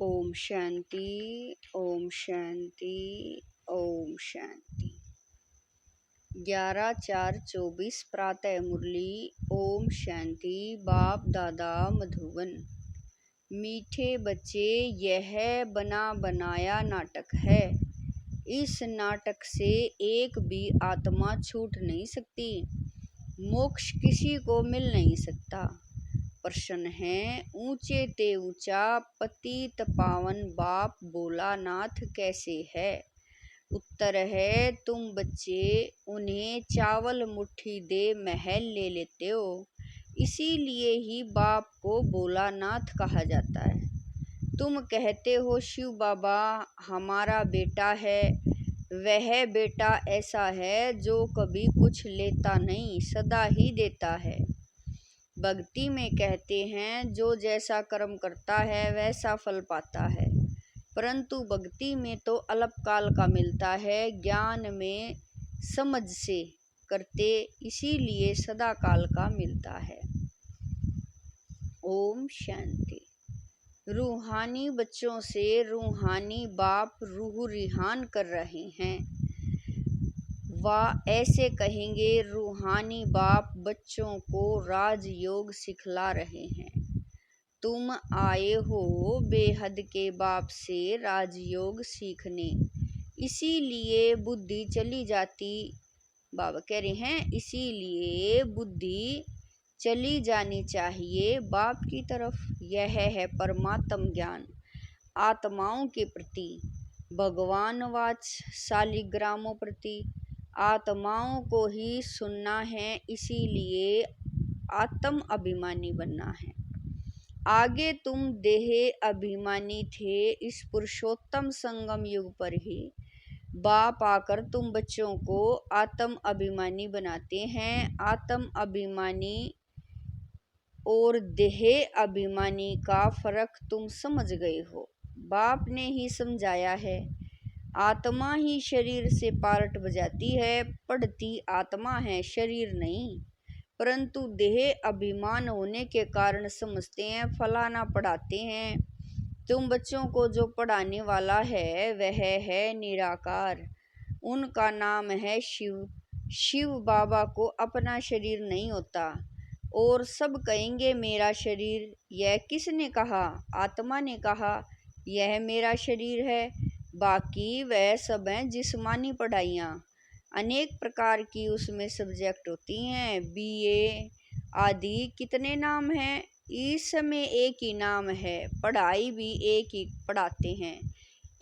ओम शांति, ओम शांति, ओम शांति। 11/4/24 प्रातः मुरली। ओम शांति। बाप दादा मधुबन। मीठे बच्चे, यह बना बनाया नाटक है। इस नाटक से एक भी आत्मा छूट नहीं सकती। मोक्ष किसी को मिल नहीं सकता। प्रश्न है, ऊंचे ते ऊंचा पतित पावन बाप भोलानाथ कैसे है? उत्तर है, तुम बच्चे उन्हें चावल मुट्ठी दे महल ले लेते हो, इसीलिए ही बाप को भोलानाथ कहा जाता है। तुम कहते हो शिव बाबा हमारा बेटा है। वह बेटा ऐसा है जो कभी कुछ लेता नहीं, सदा ही देता है। भक्ति में कहते हैं जो जैसा कर्म करता है वैसा फल पाता है, परंतु भक्ति में तो अल्पकाल का मिलता है, ज्ञान में समझ से करते इसीलिए सदा काल का मिलता है। ओम शांति। रूहानी बच्चों से रूहानी बाप रूह रिहान कर रहे हैं। वाह, ऐसे कहेंगे रूहानी बाप बच्चों को राजयोग सिखला रहे हैं। तुम आए हो बेहद के बाप से राजयोग सीखने, इसीलिए बुद्धि चली जाती। बाबा कह रहे हैं इसीलिए बुद्धि चली जानी चाहिए बाप की तरफ। यह है परमात्म ज्ञान आत्माओं के प्रति, भगवान वाच शालिग्रामों प्रति। आत्माओं को ही सुनना है, इसीलिए आत्म अभिमानी बनना है। आगे तुम देह अभिमानी थे, इस पुरुषोत्तम संगम युग पर ही बाप आकर तुम बच्चों को आत्म अभिमानी बनाते हैं। आत्म अभिमानी और देह अभिमानी का फर्क तुम समझ गए हो। बाप ने ही समझाया है। आत्मा ही शरीर से पार्ट बजाती है, पढ़ती आत्मा है, शरीर नहीं। परंतु देह अभिमान होने के कारण समझते हैं फलाना पढ़ाते हैं। तुम बच्चों को जो पढ़ाने वाला है वह है निराकार, उनका नाम है शिव। शिव बाबा को अपना शरीर नहीं होता और सब कहेंगे मेरा शरीर। यह किसने कहा? आत्मा ने कहा यह मेरा शरीर है। बाकी वह सब हैं जिस्मानी पढ़ाइयाँ, अनेक प्रकार की उसमें सब्जेक्ट होती हैं, बीए आदि कितने नाम हैं। इस समय एक ही नाम है, पढ़ाई भी एक ही पढ़ाते हैं,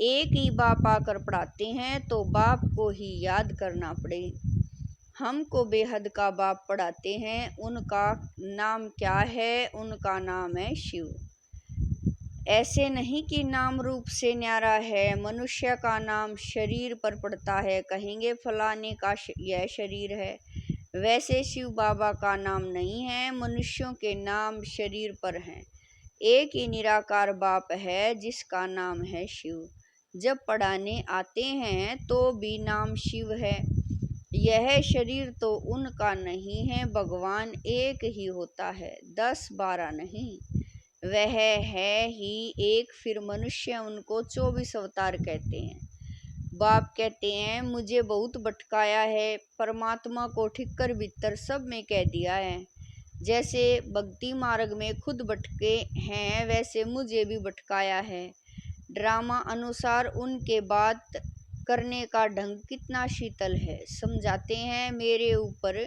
एक ही बाप आकर पढ़ाते हैं, तो बाप को ही याद करना पड़े। हमको बेहद का बाप पढ़ाते हैं, उनका नाम क्या है? उनका नाम है शिव। ऐसे नहीं कि नाम रूप से न्यारा है। मनुष्य का नाम शरीर पर पड़ता है, कहेंगे फलाने का यह शरीर है। वैसे शिव बाबा का नाम नहीं है, मनुष्यों के नाम शरीर पर हैं। एक ही निराकार बाप है जिसका नाम है शिव। जब पढ़ाने आते हैं तो भी नाम शिव है। यह शरीर तो उनका नहीं है, भगवान एक ही होता है, 10-12 नहीं। वह है ही एक, फिर मनुष्य उनको 24 अवतार कहते हैं। बाप कहते हैं मुझे बहुत भटकाया है, परमात्मा को ठीक कर भीतर सब में कह दिया है। जैसे भक्ति मार्ग में खुद भटके हैं, वैसे मुझे भी भटकाया है। ड्रामा अनुसार उनके बात करने का ढंग कितना शीतल है। समझाते हैं मेरे ऊपर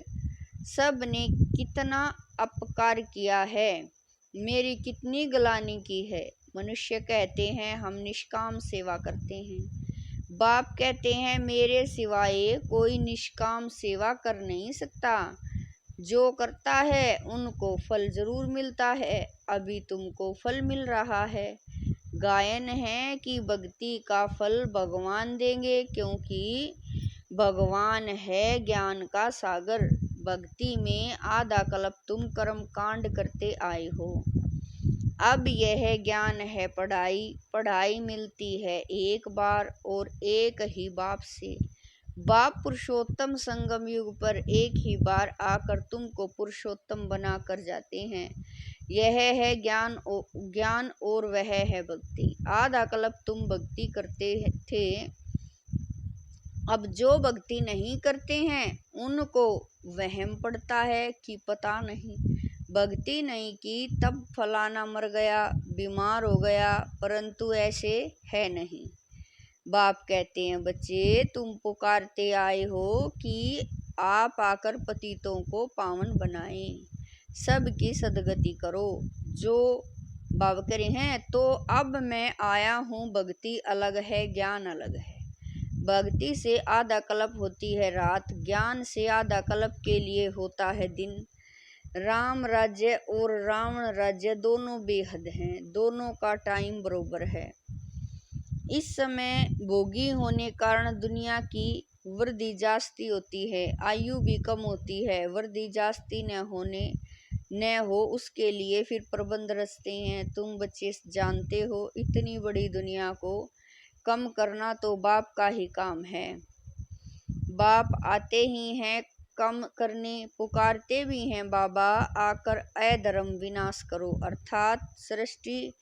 सब ने कितना अपकार किया है, मेरी कितनी गलानी की है। मनुष्य कहते हैं हम निष्काम सेवा करते हैं। बाप कहते हैं मेरे सिवाय कोई निष्काम सेवा कर नहीं सकता। जो करता है उनको फल जरूर मिलता है, अभी तुमको फल मिल रहा है। गायन है कि भक्ति का फल भगवान देंगे, क्योंकि भगवान है ज्ञान का सागर। भक्ति में आधा कल्प तुम कर्म कांड करते आए हो। अब यह ज्ञान है पढ़ाई। पढ़ाई मिलती है एक बार और एक ही बाप से। बाप पुरुषोत्तम संगम युग पर एक ही बार आकर तुमको पुरुषोत्तम बना कर जाते हैं। यह है ज्ञान और वह है भक्ति। आधा कल्प तुम भक्ति करते थे, अब जो भक्ति नहीं करते हैं उनको वहम पड़ता है कि पता नहीं भक्ति नहीं की तब फलाना मर गया, बीमार हो गया, परंतु ऐसे है नहीं। बाप कहते हैं, बच्चे तुम पुकारते आए हो कि आप आकर पतितों को पावन बनाएं, सबकी सदगति करो। जो बाबा कह रहे हैं, तो अब मैं आया हूँ, भक्ति अलग है, ज्ञान अलग है। भक्ति से आधा कल्प होती है रात, ज्ञान से आधा कल्प के लिए होता है दिन। राम राज्य और रावण राज्य दोनों बेहद हैं, दोनों का टाइम बरोबर है। इस समय भोगी होने कारण दुनिया की वृद्धि जास्ती होती है, आयु भी कम होती है। वृद्धि जास्ती न हो उसके लिए फिर प्रबंध रचते हैं। तुम बच्चे जानते हो, इतनी बड़ी दुनिया को कम करना तो बाप का ही काम है। बाप आते ही हैं कम करने, पुकारते भी हैं, बाबा आकर अधर्म विनाश करो, अर्थात सृष्टि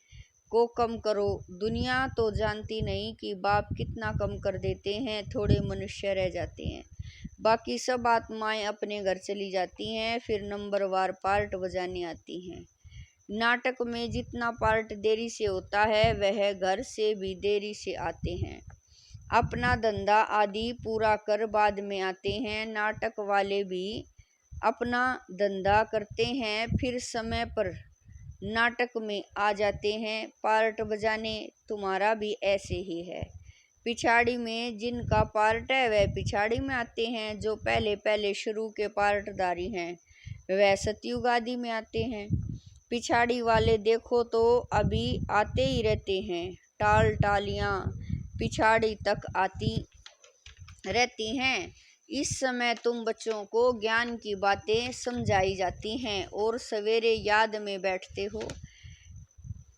को कम करो। दुनिया तो जानती नहीं कि बाप कितना कम कर देते हैं, थोड़े मनुष्य रह जाते हैं, बाकी सब आत्माएं अपने घर चली जाती हैं, फिर नंबरवार पार्ट बजाने आती हैं। नाटक में जितना पार्ट देरी से होता है वह घर से भी देरी से आते हैं। अपना धंधा आदि पूरा कर बाद में आते हैं। नाटक वाले भी अपना धंधा करते हैं, फिर समय पर नाटक में आ जाते हैं पार्ट बजाने। तुम्हारा भी ऐसे ही है। पिछाड़ी में जिनका पार्ट है वह पिछाड़ी में आते हैं, जो पहले पहले शुरू के पार्टदारी हैं वह सतयुग आदि में आते हैं। पिछाड़ी वाले देखो तो अभी आते ही रहते हैं, टाल टालियाँ पिछाड़ी तक आती रहती हैं। इस समय तुम बच्चों को ज्ञान की बातें समझाई जाती हैं और सवेरे याद में बैठते हो।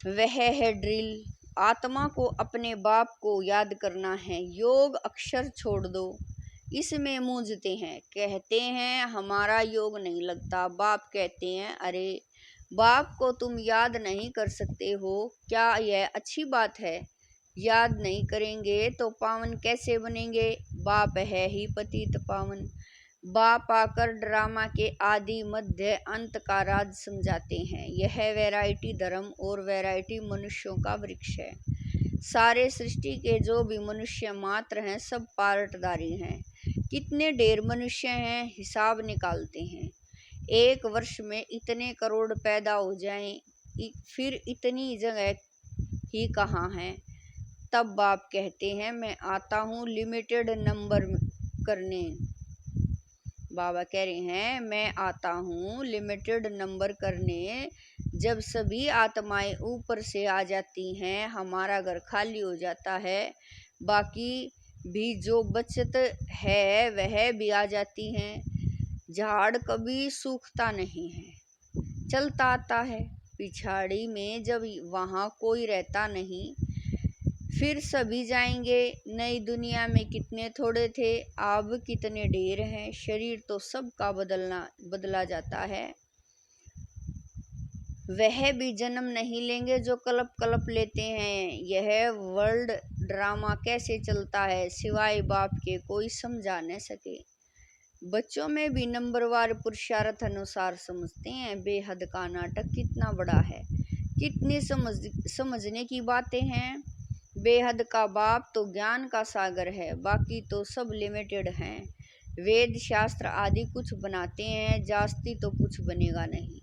वह है ड्रिल। आत्मा को अपने बाप को याद करना है। योग अक्षर छोड़ दो, इसमें मूंझते हैं, कहते हैं हमारा योग नहीं लगता। बाप कहते हैं, अरे बाप को तुम याद नहीं कर सकते हो, क्या यह अच्छी बात है? याद नहीं करेंगे तो पावन कैसे बनेंगे? बाप है ही पतित पावन। बाप आकर ड्रामा के आदि मध्य अंत का राज समझाते हैं। यह वैरायटी धर्म और वैरायटी मनुष्यों का वृक्ष है। सारे सृष्टि के जो भी मनुष्य मात्र हैं सब पार्टदारी हैं। कितने ढेर मनुष्य हैं, हिसाब निकालते हैं। एक वर्ष में इतने करोड़ पैदा हो जाएं, फिर इतनी जगह ही कहाँ है? तब बाप कहते हैं, मैं आता हूँ लिमिटेड नंबर करने। बाबा कह रहे हैं, मैं आता हूँ लिमिटेड नंबर करने। जब सभी आत्माएं ऊपर से आ जाती हैं, हमारा घर खाली हो जाता है, बाकी भी जो बचत है वह भी आ जाती हैं। झाड़ कभी सूखता नहीं है, चलता आता है। पिछाड़ी में जब वहाँ कोई रहता नहीं, फिर सभी जाएंगे। नई दुनिया में कितने थोड़े थे, अब कितने ढेर हैं। शरीर तो सबका बदला जाता है। वह भी जन्म नहीं लेंगे जो कल्प कल्प लेते हैं। यह वर्ल्ड ड्रामा कैसे चलता है, सिवाय बाप के कोई समझा न सके। बच्चों में भी नंबरवार पुरुषार्थ अनुसार समझते हैं। बेहद का नाटक कितना बड़ा है, कितनी समझने की बातें हैं। बेहद का बाप तो ज्ञान का सागर है, बाकी तो सब लिमिटेड हैं। वेद शास्त्र आदि कुछ बनाते हैं, जास्ती तो कुछ बनेगा नहीं।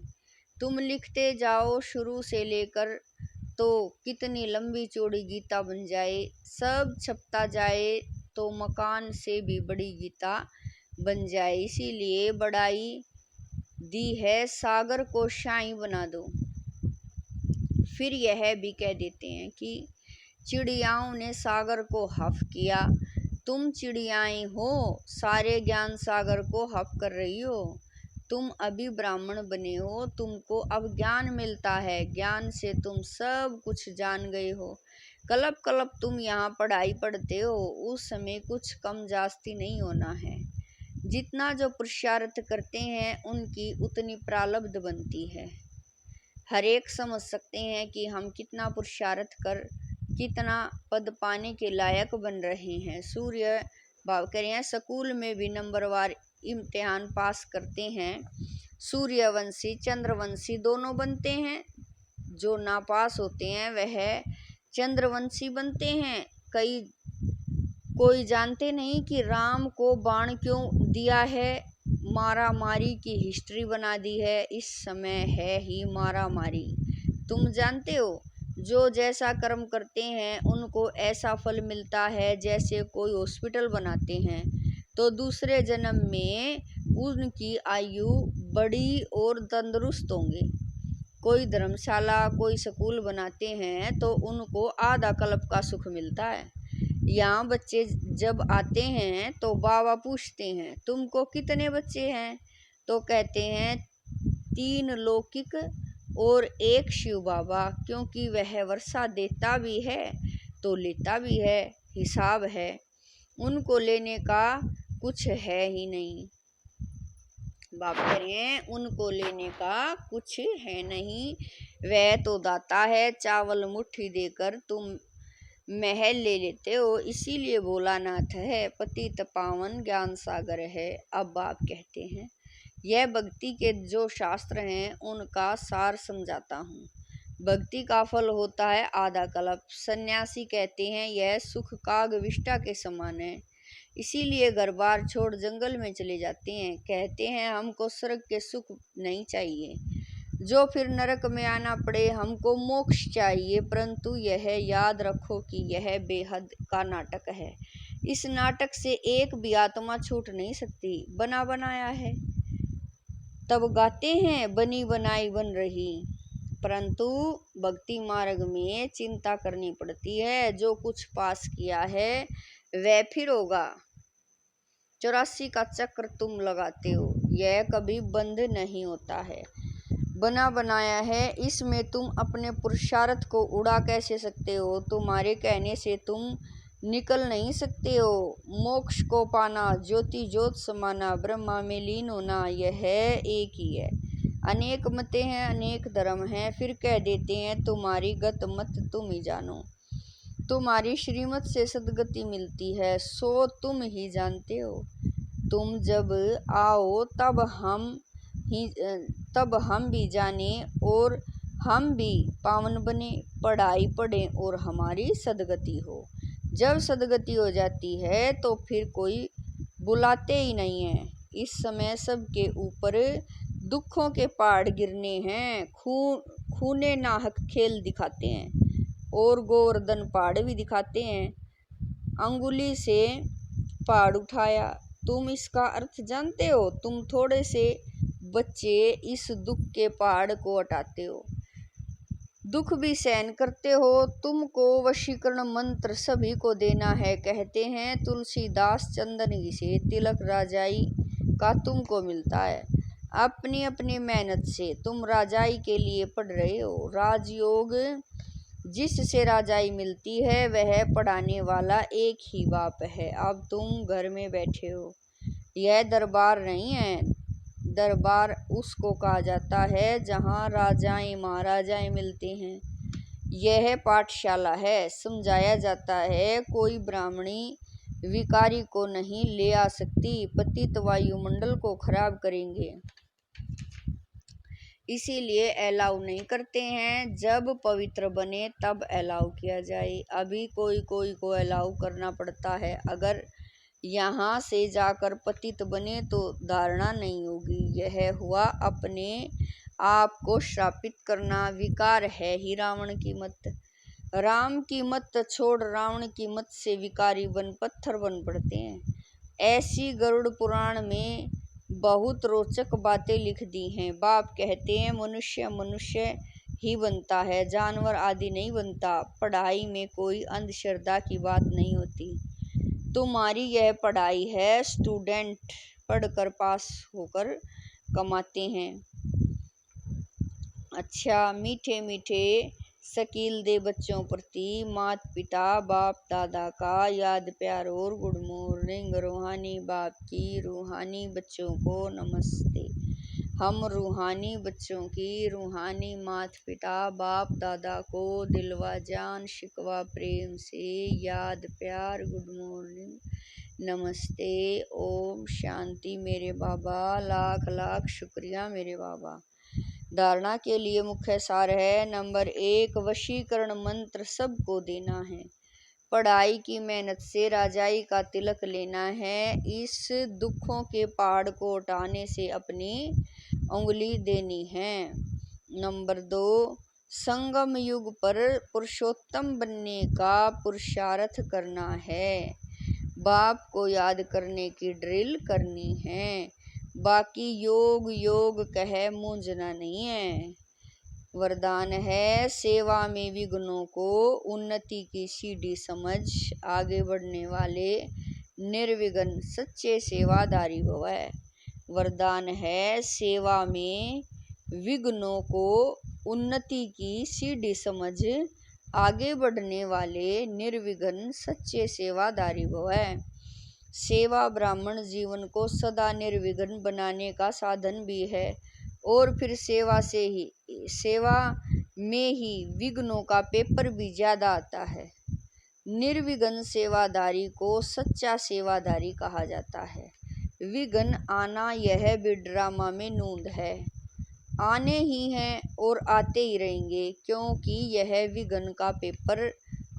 तुम लिखते जाओ शुरू से लेकर तो कितनी लंबी चौड़ी गीता बन जाए। सब छपता जाए तो मकान से भी बड़ी गीता बन जाए। इसीलिए बढ़ाई दी है, सागर को शाही बना दो। फिर यह भी कह देते हैं कि चिड़ियाओं ने सागर को हफ किया। तुम चिड़ियाएं हो, सारे ज्ञान सागर को हफ कर रही हो। तुम अभी ब्राह्मण बने हो, तुमको अब ज्ञान मिलता है। ज्ञान से तुम सब कुछ जान गए हो। कल्प कल्प तुम यहाँ पढ़ाई पढ़ते हो, उस समय कुछ कम जास्ती नहीं होना है। जितना जो पुरुषार्थ करते हैं उनकी उतनी प्रारब्ध बनती है। हर एक समझ सकते हैं कि हम कितना पुरुषार्थ कर कितना पद पाने के लायक बन रहे हैं। सूर्य भाव कह रहे हैं स्कूल में भी नंबरवार इम्तिहान पास करते हैं, सूर्यवंशी चंद्रवंशी दोनों बनते हैं। जो नापास होते हैं वह चंद्रवंशी बनते हैं। कोई जानते नहीं कि राम को बाण क्यों दिया है, मारा मारी की हिस्ट्री बना दी है। इस समय है ही मारा मारी। तुम जानते हो जो जैसा कर्म करते हैं उनको ऐसा फल मिलता है। जैसे कोई हॉस्पिटल बनाते हैं तो दूसरे जन्म में उनकी आयु बड़ी और तंदुरुस्त होंगे। कोई धर्मशाला कोई स्कूल बनाते हैं तो उनको आधा कल्प का सुख मिलता है। यहाँ बच्चे जब आते हैं तो बाबा पूछते हैं तुमको कितने बच्चे हैं, तो कहते हैं 3 लौकिक और 1 शिव बाबा, क्योंकि वह वर्षा देता भी है तो लेता भी है, हिसाब है। उनको लेने का कुछ है ही नहीं। बाप कह रहे हैं उनको लेने का कुछ है नहीं, वह तो दाता है। चावल मुट्ठी देकर तुम महल ले लेते हो, इसीलिए भोलानाथ है। पतित पावन ज्ञान सागर है। अब बाप कहते हैं यह भक्ति के जो शास्त्र हैं उनका सार समझाता हूँ। भक्ति का फल होता है आधा कल्प। सन्यासी कहते हैं यह सुख काग विष्टा के समान है, इसीलिए घर बार छोड़ जंगल में चले जाते हैं। कहते हैं हमको स्वर्ग के सुख नहीं चाहिए, जो फिर नरक में आना पड़े, हमको मोक्ष चाहिए। परंतु यह याद रखो कि यह बेहद का नाटक है। इस नाटक से एक भी आत्मा छूट नहीं सकती। बना बनाया है तब गाते हैं बनी बनाई बन रही। परंतु भक्ति मार्ग में चिंता करनी पड़ती है। जो कुछ पास किया है वह फिर होगा। 84 का चक्र तुम लगाते हो, यह कभी बंद नहीं होता है। बना बनाया है, इसमें तुम अपने पुरुषार्थ को उड़ा कैसे सकते हो। तुम्हारे कहने से तुम निकल नहीं सकते हो। मोक्ष को पाना, ज्योति ज्योत समाना, ब्रह्मा में लीन होना, यह एक ही है। अनेक मतें हैं अनेक धर्म हैं, फिर कह देते हैं तुम्हारी गत मत तुम ही जानो। तुम्हारी श्रीमत से सदगति मिलती है सो तुम ही जानते हो। तुम जब आओ तब हम भी जाने और हम भी पावन बने, पढ़ाई पढ़ें और हमारी सदगति हो। जब सदगति हो जाती है तो फिर कोई बुलाते ही नहीं है। इस समय सबके ऊपर दुखों के पहाड़ गिरने हैं। खूने नाहक खेल दिखाते हैं और गोवर्धन पहाड़ भी दिखाते हैं। अंगुली से पहाड़ उठाया, तुम इसका अर्थ जानते हो। तुम थोड़े से बच्चे इस दुख के पहाड़ को हटाते हो, दुख भी सहन करते हो। तुमको वशीकरण मंत्र सभी को देना है। कहते हैं तुलसीदास चंदन से तिलक राजाई का तुमको मिलता है। अपनी अपनी मेहनत से तुम राजाई के लिए पढ़ रहे हो। राजयोग जिससे राजाई मिलती है वह पढ़ाने वाला एक ही बाप है। अब तुम घर में बैठे हो, यह दरबार नहीं है। दरबार उसको कहा जाता है जहाँ राजाएं महाराजाएं मिलते हैं। यह पाठशाला है। समझाया जाता है कोई ब्राह्मणी विकारी को नहीं ले आ सकती, पतित वायुमंडल को खराब करेंगे, इसीलिए अलाउ नहीं करते हैं। जब पवित्र बने तब अलाउ किया जाए। अभी कोई को अलाउ करना पड़ता है। अगर यहाँ से जाकर पतित बने तो धारणा नहीं होगी। यह हुआ अपने आप को श्रापित करना। विकार है ही रावण की मत। राम की मत छोड़ रावण की मत से विकारी बन पत्थर बन पड़ते हैं। ऐसी गरुड़ पुराण में बहुत रोचक बातें लिख दी हैं। बाप कहते हैं मनुष्य मनुष्य ही बनता है, जानवर आदि नहीं बनता। पढ़ाई में कोई अंधश्रद्धा की बात नहीं होती। तुम्हारी यह पढ़ाई है, स्टूडेंट पढ़कर पास होकर कमाते हैं। अच्छा मीठे मीठे शकील दे बच्चों प्रति मात पिता बाप दादा का याद प्यार और गुड मॉर्निंग। रूहानी बाप की रूहानी बच्चों को नमस्ते। हम रूहानी बच्चों की रूहानी माता पिता बाप दादा को दिलवा जान शिकवा प्रेम से याद प्यार गुड मॉर्निंग नमस्ते ओम शांति मेरे बाबा। लाख लाख शुक्रिया मेरे बाबा। धारणा के लिए मुख्य सार है। नंबर 1, वशीकरण मंत्र सबको देना है। पढ़ाई की मेहनत से राजाई का तिलक लेना है। इस दुखों के पहाड़ को उठाने से अपनी उंगली देनी है। नंबर 2, संगम युग पर पुरुषोत्तम बनने का पुरुषार्थ करना है। बाप को याद करने की ड्रिल करनी है। बाकी योग योग कहे मूंझना नहीं है। वरदान है, सेवा में विघ्नों को उन्नति की सीढ़ी समझ आगे बढ़ने वाले निर्विघ्न सच्चे सेवादारी भवै। वरदान है, सेवा में विघ्नों को उन्नति की सीढ़ी समझ आगे बढ़ने वाले निर्विघ्न सच्चे सेवादारी भवै। सेवा ब्राह्मण जीवन को सदा निर्विघ्न बनाने का साधन भी है और फिर सेवा में ही विघ्नों का पेपर भी ज्यादा आता है। निर्विघ्न सेवादारी को सच्चा सेवादारी कहा जाता है। विघ्न आना यह भी ड्रामा में नूंद है। आने ही हैं और आते ही रहेंगे, क्योंकि यह विघ्न का पेपर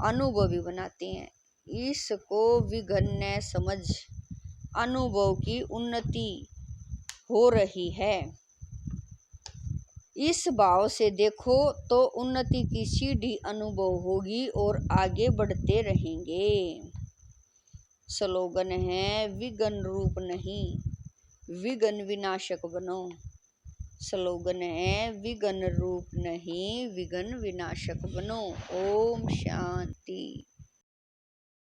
अनुभवी बनाते हैं। इसको विघ्न न समझ अनुभव की उन्नति हो रही है। इस भाव से देखो तो उन्नति की सीढ़ी अनुभव होगी और आगे बढ़ते रहेंगे। स्लोगन है, विघ्न रूप नहीं विघ्न विनाशक बनो। स्लोगन है, विघ्न रूप नहीं विघ्न विनाशक बनो। ओम शांति।